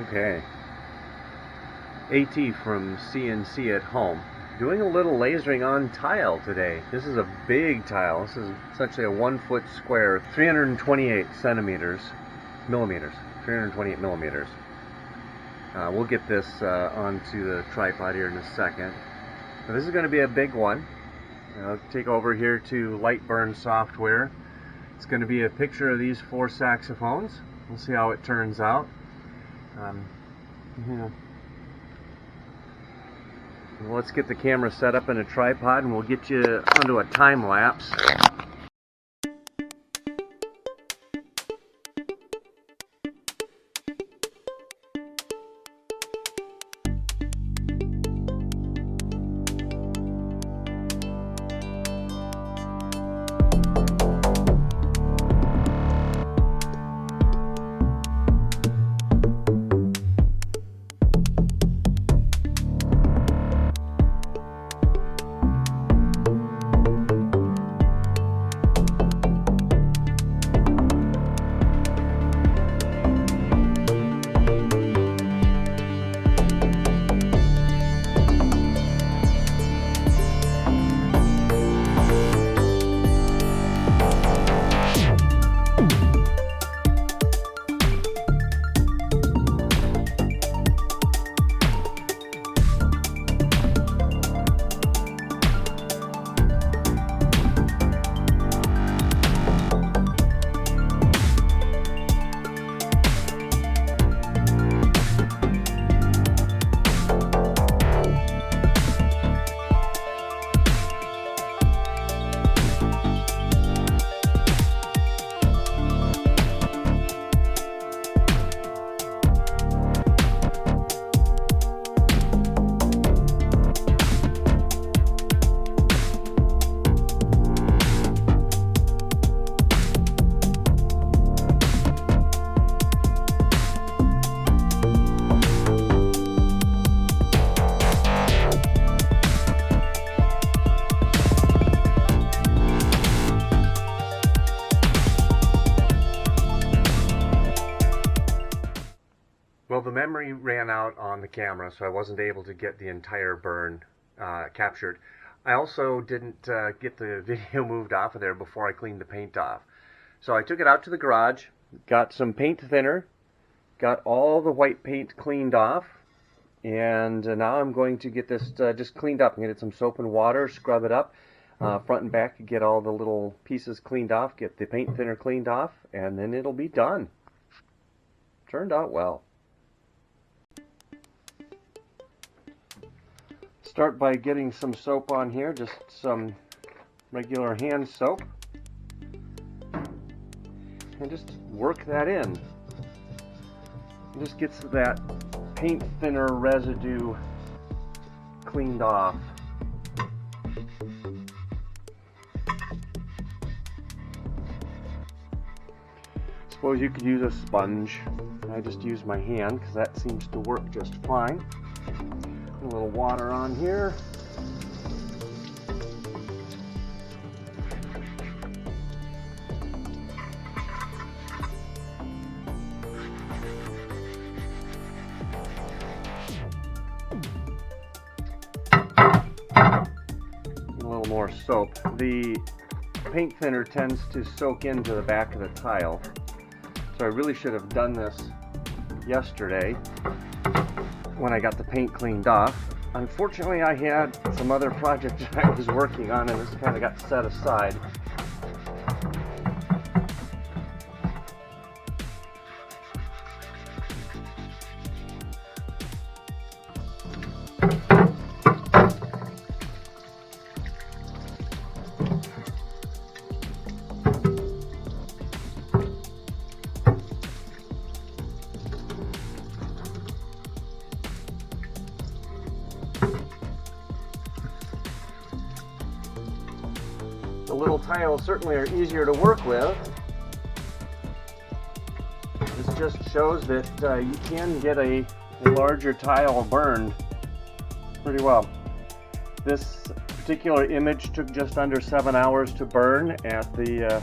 Okay. AT from CNC at Home. Doing a little lasering on tile today. This is a big tile. This is essentially a 1 foot square, 328 millimeters. We'll get this onto the tripod here in a second. So this is going to be a big one. I'll take over here to Lightburn software. It's going to be a picture of these 4 saxophones. We'll see how it turns out. Well, let's get the camera set up in a tripod and we'll get you onto a time lapse. Well, the memory ran out on the camera, so I wasn't able to get the entire burn captured. I also didn't get the video moved off of there before I cleaned the paint off. So I took it out to the garage, got some paint thinner, got all the white paint cleaned off, and now I'm going to get this just cleaned up. I'm going to get some soap and water, scrub it up, front and back, get all the little pieces cleaned off, get the paint thinner cleaned off, and then it'll be done. Turned out well. Start by getting some soap on here, just some regular hand soap, and just work that in. It just gets that paint thinner residue cleaned off. Suppose you could use a sponge. I just use my hand because that seems to work just fine. A little water on here. A little more soap. The paint thinner tends to soak into the back of the tile, so I really should have done this yesterday when I got the paint cleaned off. Unfortunately, I had some other projects I was working on and this kind of got set aside. The little tiles certainly are easier to work with. This just shows that you can get a larger tile burned pretty well. This particular image took just under 7 hours to burn at the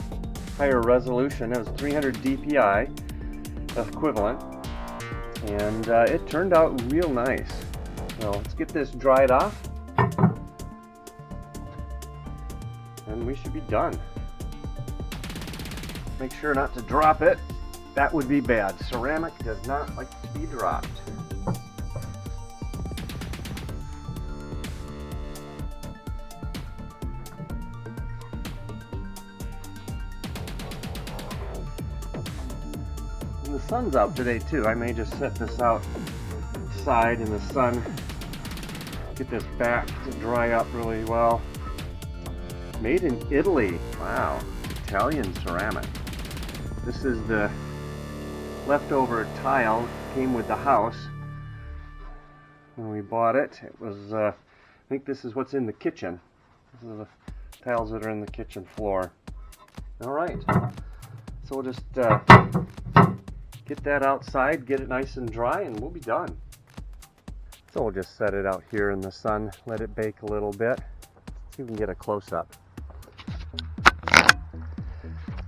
higher resolution. It was 300 dpi equivalent, And it turned out real nice. So let's get this dried off, and we should be done. Make sure not to drop it. That would be bad. Ceramic does not like to be dropped. And the sun's out today too. I may just set this outside in the sun. Get this back to dry up really well. Made in Italy. Wow. Italian ceramic. This is the leftover tile. Came with the house when we bought it. It was, I think this is what's in the kitchen. This is the tiles that are in the kitchen floor. Alright. So we'll just get that outside, get it nice and dry, and we'll be done. So we'll just set it out here in the sun, let it bake a little bit. See if we can get a close-up.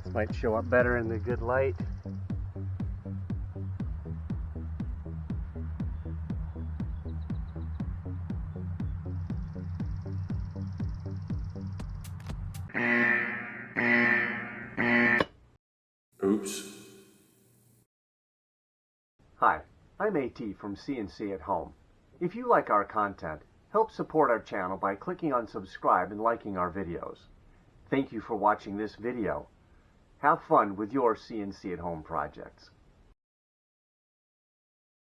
This might show up better in the good light. Oops. Hi, I'm AT from CNC at Home. If you like our content, help support our channel by clicking on subscribe and liking our videos. Thank you for watching this video. Have fun with your CNC at Home projects.